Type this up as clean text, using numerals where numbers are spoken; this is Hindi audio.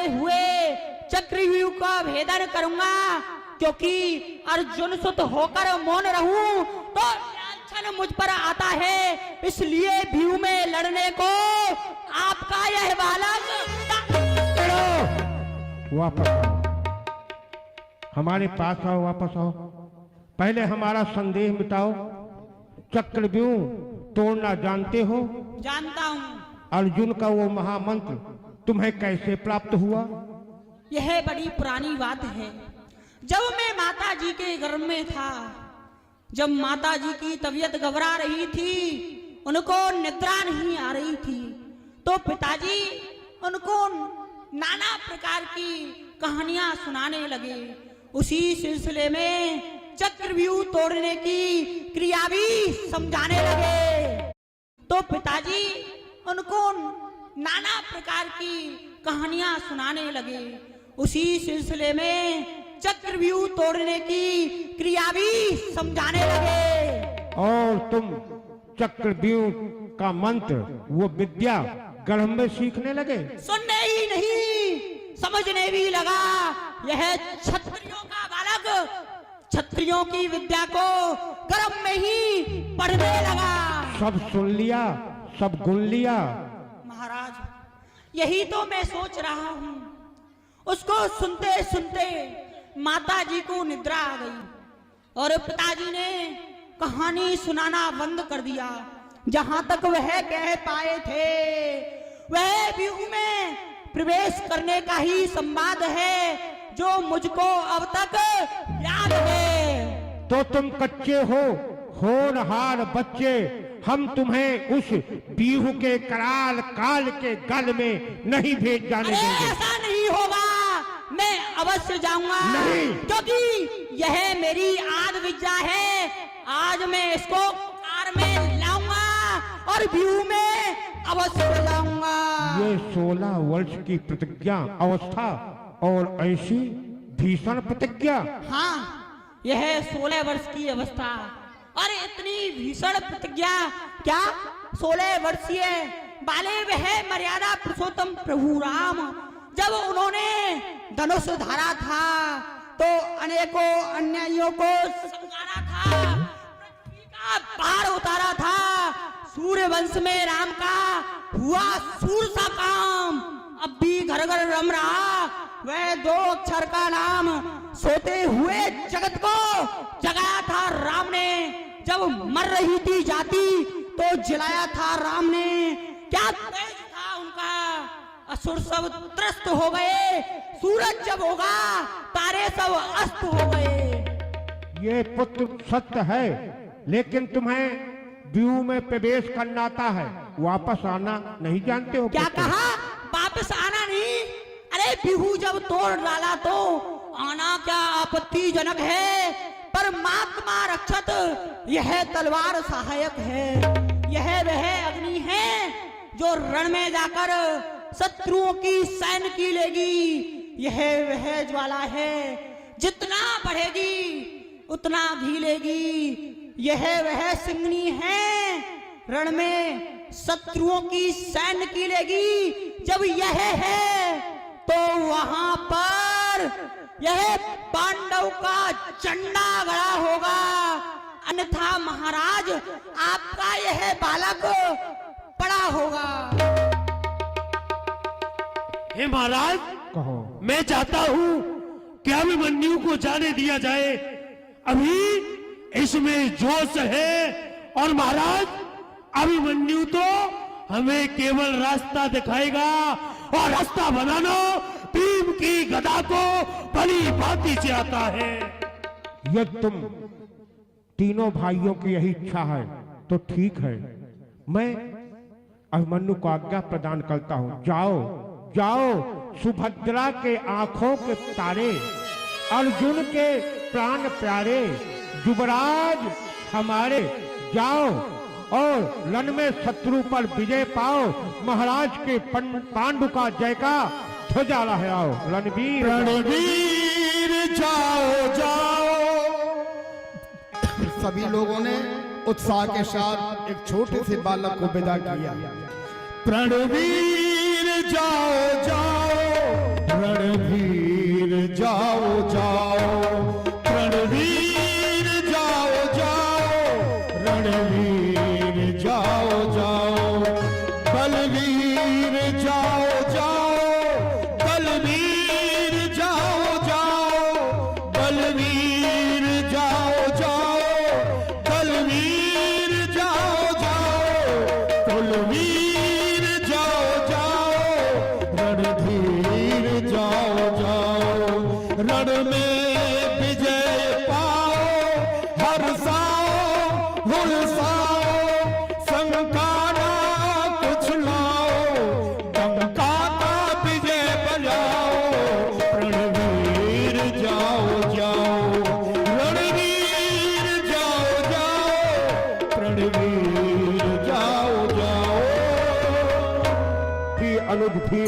हुए चक्रव्यूह का भेदन करूंगा, क्योंकि अर्जुन सुत होकर मौन रहूं तो लांछन मुझ पर आता है, इसलिए व्यूह में लड़ने को आपका यह बालक। वापस आओ, हमारे पास आओ, वापस आओ। पहले हमारा संदेह मिटाओ। चक्रव्यूह तोड़ना जानते हो? जानता हूँ। अर्जुन का वो महामंत्र तुम्हें कैसे प्राप्त हुआ? यह बड़ी पुरानी बात है। जब मैं माता जी के गर्भ में था, जब माता जी की तबीयत घबरा रही थी, उनको निद्रा नहीं आ रही थी, तो पिताजी उनको नाना प्रकार की कहानियां सुनाने लगे। उसी सिलसिले में चक्रव्यूह तोड़ने की क्रिया भी समझाने लगे। तो पिताजी उनको नाना प्रकार की कहानियां सुनाने लगे। उसी सिलसिले में चक्रव्यूह तोड़ने की क्रिया भी समझाने लगे। और तुम चक्रव्यूह का मंत्र, वो विद्या गर्भ में सीखने लगे? सुनने ही नहीं, समझने भी लगा। यह क्षत्रियों का बालक क्षत्रियों की विद्या को गर्भ में ही पढ़ने लगा। सब सुन लिया, सब गुन लिया। महाराज, यही तो मैं सोच रहा हूँ। उसको सुनते सुनते माता जी को निद्रा आ गई और पिताजी ने कहानी सुनाना बंद कर दिया। जहां तक वह कह पाए थे, वह व्यूह में प्रवेश करने का ही संवाद है जो मुझको अब तक याद है। तो तुम कच्चे हो, होनहार बच्चे। हम तुम्हें उस व्यूह के कराल काल के गल में नहीं भेज जाने देंगे। ऐसा नहीं होगा, मैं अवश्य जाऊंगा। नहीं, क्योंकि यह मेरी आद विद्या है। आज मैं इसको कार में लाऊंगा और व्यूह में अवश्य लाऊंगा। ये 16 वर्ष की प्रतिज्ञा अवस्था और ऐसी भीषण प्रतिज्ञा। हाँ, यह 16 वर्ष की अवस्था और इतनी भीषण प्रतिज्ञा। क्या 16 वर्षीय बाले वह मर्यादा पुरुषोत्तम प्रभु राम, जब उन्होंने धनुष धारा था तो अनेकों अन्यायियों को संहारा था, पृथ्वी का पार उतारा था। सूर्य वंश में राम का हुआ सूर सा काम, अब भी घर घर रम रहा वह 2 अक्षर का नाम। सोते हुए जगत को जगाया था राम ने, जब मर रही थी जाति तो जलाया था राम ने। क्या तेज था उनका, असुर सब त्रस्त हो गए। सूरज जब होगा तारे सब अस्त हो गए। ये पुत्र सत्य है, लेकिन तुम्हें व्यूह में प्रवेश करना आता है, वापस आना नहीं जानते हो? क्या कहा? वापस आना नहीं? अरे व्यूह जब तोड़ डाला तो आना क्या आपत्तिजनक है। परमात्मा रक्षत, यह तलवार सहायक है। यह वह अग्नि है जो रण में जाकर शत्रुओं की सैन्य की लेगी। यह वह ज्वाला है, जितना बढ़ेगी उतना घीलेगी। यह वह सिंगनी है, रण में शत्रुओं की सैन्य की लेगी। जब यह है तो वहां पर यह पांडव का झंडा गड़ा होगा, अन्यथा महाराज आपका यह बालक पड़ा होगा। हे महाराज, कहो। मैं चाहता हूँ कि अभिमन्यु को जाने दिया जाए। अभी इसमें जोश है और महाराज अभिमन्यु तो हमें केवल रास्ता दिखाएगा और रास्ता बनाना भीम की गदा को भली भांति से आता है। यदि तुम तीनों भाइयों की यही इच्छा है तो ठीक है, मैं अभिमन्यु को आज्ञा प्रदान करता हूँ। जाओ जाओ, सुभद्रा के आंखों के तारे, अर्जुन के प्राण प्यारे, युवराज हमारे, जाओ और रण में शत्रु पर विजय पाओ। महाराज के पांडु का जय का ध्वजा लहराओ। रणवीर रणवीर जाओ जाओ। सभी लोगों ने उत्साह के साथ एक छोटे से बालक को विदा किया। रणवीर जाओ जाओ, रणवीर जाओ जाओ, रणवीर जाओ जाओ, रणवीर जाओ जाओ, बलवीर जाओ जाओ, बलवीर जाओ जाओ, बलवीर जाओ जाओ, बलवीर जाओ जाओ, कुलवीर जाओ जाओ, रणधीर जाओ जाओ, रण में विजय